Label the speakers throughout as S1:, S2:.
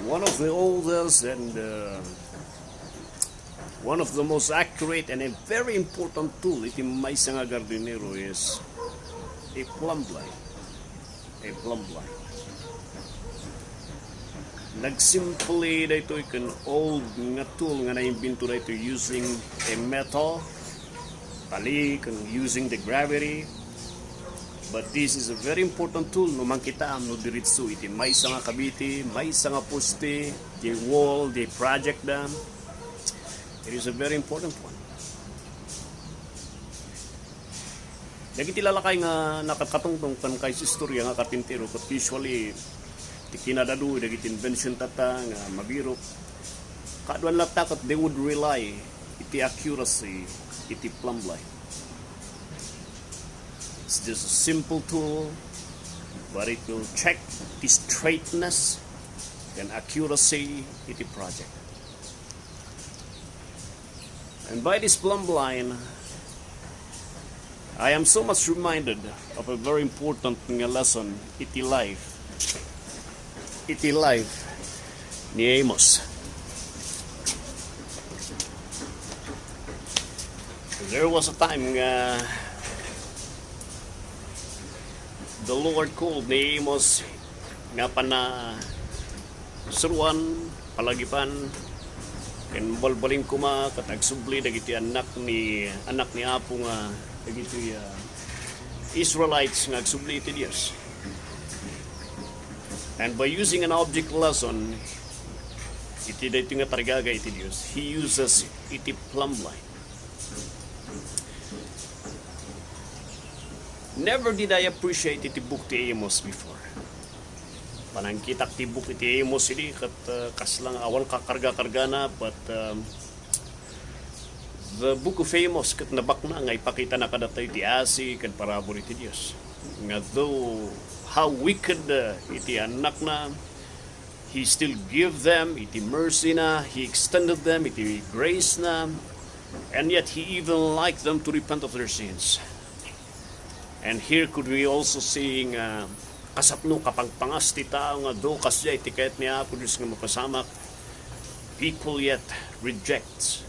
S1: one of the oldest and one of the most accurate and a very important tool iti may nga gardinero is a plumbline. A plumbline. Nagsimple da ito ikan old nga tool nga naimbento da ito using a metal, tali, using the gravity. But this is a very important tool no man kita no diritso iti may nga kabiti, may nga poste, the wall, the project dam. It is a very important one. Dagiti lalakay nga nakakatungtong kan kay istorya nga Carpentero, but usually ti kinadadu dagiti invention tata nga mabiro. Kadwan latakot they would rely iti accuracy iti plumbline. It's just a simple tool, but it will check the straightness and accuracy iti project. And by this plumbline, I am so much reminded of a very important lesson iti life. Iti life ni Amos. There was a time the Lord called ni Amos nga pana suruan palagipan ken balbalin kuma kat nagsubli dagiti anak ni Apo nga dagiti Israelites nga nagsubli iti Dios. And by using an object lesson iti dayto nga targaga iti Dios, he uses iti plumbline. Never did I appreciate iti book ti Amos before. Panangkitak ti book iti Amos ini kat kaslang awan kakarga-karga na, but the book of Amos kat nabak na nga ipakita na kadatay ti asi kat parabor iti Dios. Nga though how wicked iti anak na, he still give them iti mercy na, he extended them iti grace na, and yet he even like them to repent of their sins. And here could we also seeing kasapno kapangpangas ti tao nga do kasya iti kayat ni Apo Diyos nga mapasamak, people yet rejects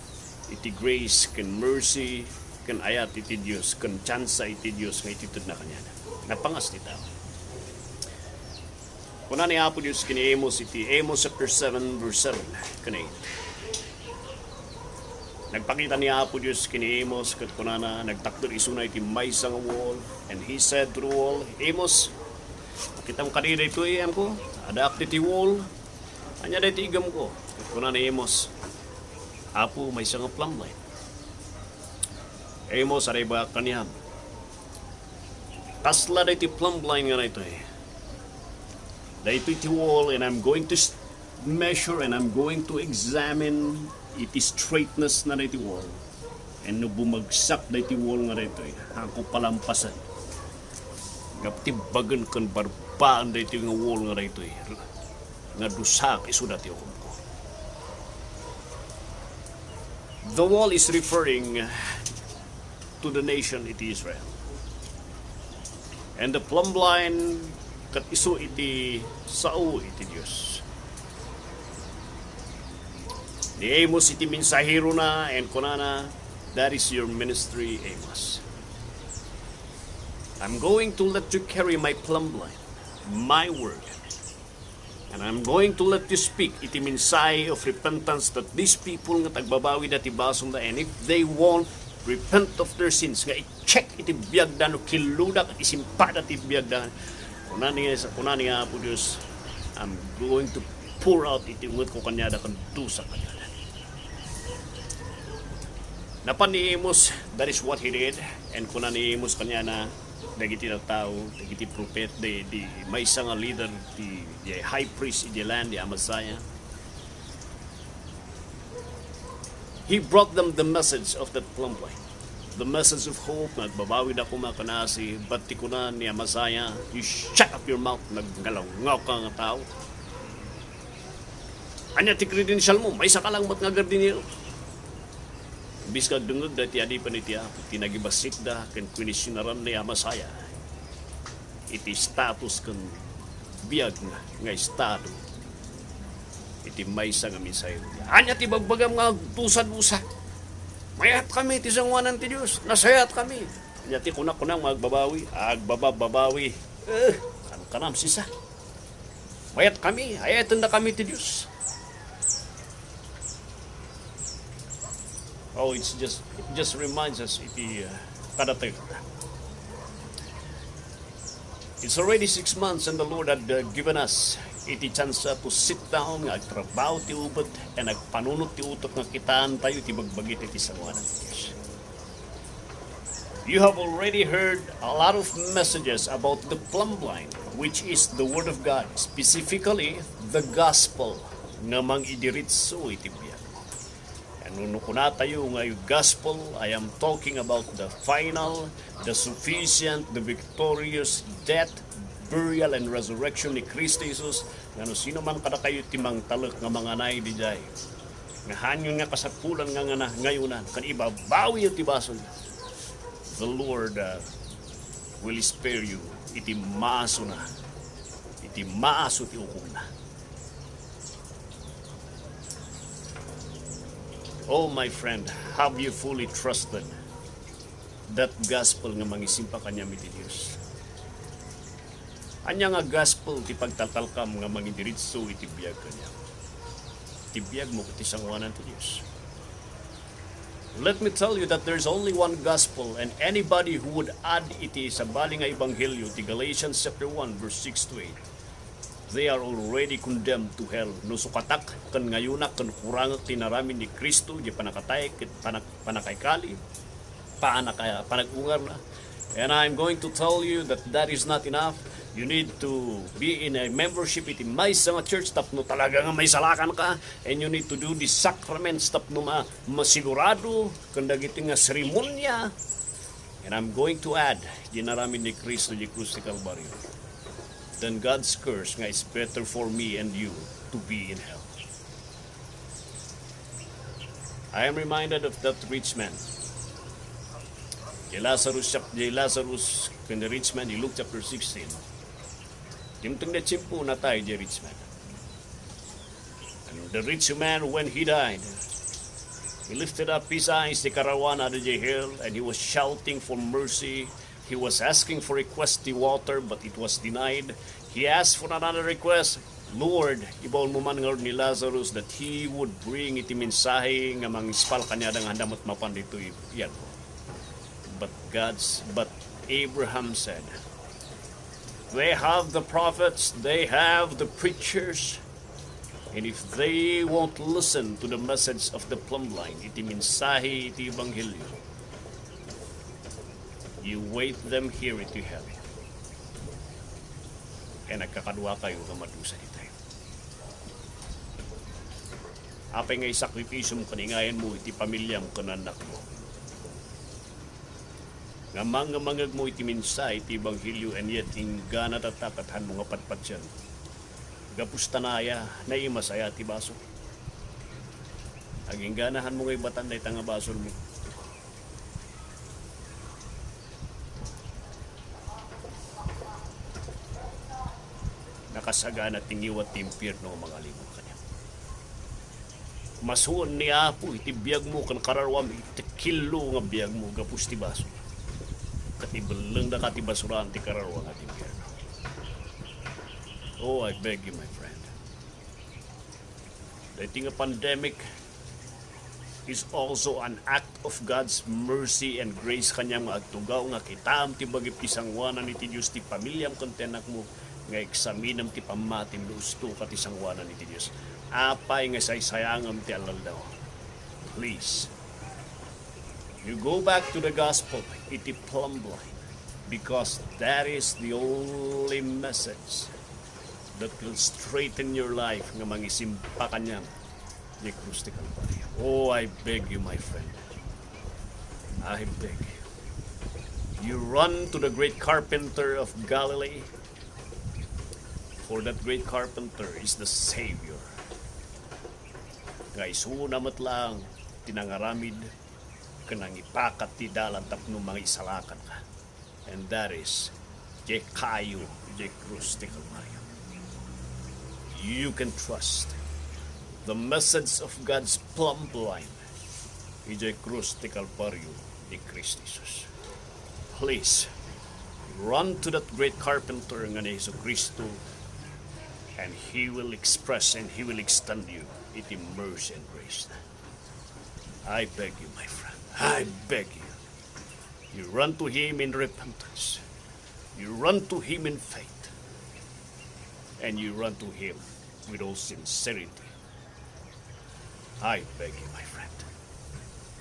S1: iti grace ken mercy ken ayat iti Dios ken tsansa iti Dios nga ititid na kanya. Napangas ti tao. Kuna ni Apo Diyos kini Amos iti Amos chapter 7 verse 7 ken 8. Nagpakita ni Apo Diyos kini Amos kat kunana nagtakder isuna iti maysa nga wall, and he said to the wall, Amos, kita mo kanina ito iyam ko, adaak iti wall, anya da iti igam ko. Kat kunana ni Amos, Apo maysa nga plumbline. Amos aray ba kaniyam. Kasla da iti plumbline nga na ito eh. Da ito iti wall, and I'm going to measure and I'm going to examine iti straightness na iti wall, and no bumagsak na iti wall nga ito ako palampasan gapti bagan kan barbaan na iti nga wall nga ito nga dusak isudat iti ko. The wall is referring to the nation iti Israel, and the plumbline kat isu iti sao iti Dios. Ni Amos iti minsahero na, and kunana, that is your ministry, Amos. I'm going to let you carry my plumbline, my word. And I'm going to let you speak iti minsay of repentance that these people nga tagbabawi dati basong da, and if they won't repent of their sins, nga i-check iti biyagdan o kiludak at isimpada iti biyagdan, kunani nga po Diyos, I'm going to pour out iti ungot ko kanyada kan dusa kanyada. Napan ni Amos, that is what he did. And kuna ni Amos kanya na dagiti na tao, dagiti prophet, di may isang leader, di high priest, di land, di Amasaya. He brought them the message of that plumbline, the message of hope. Nagbabawi na kumakanasi, but ti kuna ni Amasaya, you shut up your mouth, naggalaw-ngaw ka nga tao. Anya ti credential mo, may isa ka lang mat nga gardinero. Biskag dungog dati adi panitia tinagibasik da ken kwinisyunaran ni Amasaya iti status ken biag nga estado iti maysa nga misayo. Anya ti bagbagam nga tusad-usa. Mayat kami ti sangwanan ti Dios. Nasayat kami. Anya ti kunak-kunang magbabawi, agbababawi. Ano kanam sisa? Mayat kami, ayatan na kami ti Dios. Oh, it just reminds us iti kadatay. It's already 6 months and the Lord had given us iti chance to sit down, agtrabaho ti ubod, and agpanunot ti utok nga kitaan tayo ti bagbagit iti sangwanan ti Diyos. You have already heard a lot of messages about the Plumbline, which is the Word of God, specifically the Gospel nga mang-idiritso iti biyan. Ano ko na tayo nga yung Gospel, I am talking about the final, the sufficient, the victorious death, burial, and resurrection ni Kristo Jesus. Nga sino man kada kayo timang talak nga mga nay di jay. Nga hanyon nga kasapulan nga ngayunan, kan ibabawi yung tibasol. The Lord will spare you. Iti maaso na. Iti maaso ti hukom na. Oh my friend, have you fully trusted that gospel nga mangisimpa kanya iti Dios? Anya nga gospel ti pagtatalkam nga mangidiritso iti biyag kanya. Iti biyag mo iti sangwanan ti Dios. Let me tell you that there's only one gospel, and anybody who would add iti sa bali nga ebanghelyo ti Galatians chapter 1 verse 6 to 8, they are already condemned to hell. No sukatak kan ngayunak kan kurang tinaramin ni Kristo di panakatay ket panakaykali panagungar na. And I'm going to tell you that that is not enough. You need to be in a membership iti may nga church tapno talaga nga may salakan ka, and you need to do the sacraments tapno masigurado kandagiti nga seremonya. And I'm going to add ginaramin ni Kristo di krus ti Kalbaryo. Then God's curse nga is better for me and you to be in hell. I am reminded of that rich man. Lazarus, when the rich man, in Luke chapter 16, timtong na chimpo na tayo, the rich man. And the rich man, when he died, he lifted up his eyes, the karawan out of the hill, and he was shouting for mercy. He was asking for requesty water, but it was denied. He asked for another request. Lord, ibawon mo man ni Lazarus that he would bring iti mensahe nga mangispal kanya dang handamot mapan dito iyan. But Abraham said, they have the prophets, they have the preachers, and if they won't listen to the message of the Plumbline, iti mensahe iti ebanghelyo, you wait them here iti hell. Kaya nagkakadwa kayo nga madusa ito. Apay nga isakripisyo mo kaningayan mo iti pamilyam kananak mo. Nga mangag mo iti mensahe iti ebanghelyo, and yet ingga natatakathan mo nga patpat yan. Gapustanaya na imasaya ti baso. Aging ganahan mo nga ibatan na itang basol mo. Nakasagana tingiwat ti impyerno mga limang kanya. Masuon ni Apo iti biyag mo kan kararwam iti kilo nga biyag mo gapus ti baso. Katibalang na katibasuran ti kararwam at impyerno. Oh, I beg you, my friend. I think a pandemic is also an act of God's mercy and grace kanyang maagtugaw nga kitam ti bagip ti sangwanan iti Dios ti pamilyam kontenak mo nga eksaminam ti pamatim no usto ka ti sangwanan iti Dios. Apay nga saysayangam ti alaldaw. Please, you go back to the gospel, iti Plumbline, because that is the only message that will straighten your life nga mangisimpa kanyang ni krus ti Kalbaryo. Oh, I beg you, my friend. I beg you. You run to the great carpenter of Galilee, for that great carpenter is the Savior. Nga isunamat lang tinangaramid kanang ipakat ti dalan tapno mga isalakan ka. And that is je kayo je krus ti Kalbaryo. You can trust The message of God's Plumbline. Ijay Cruz ti Calvario ni Cristo Jesus. Please, run to that great carpenter nga ni Jesu Cristo, and He will express and He will extend you iti mercy and grace. I beg you, my friend, I beg you. You run to Him in repentance. You run to Him in faith. And you run to Him with all sincerity. I beg you, my friend.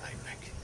S1: I beg you.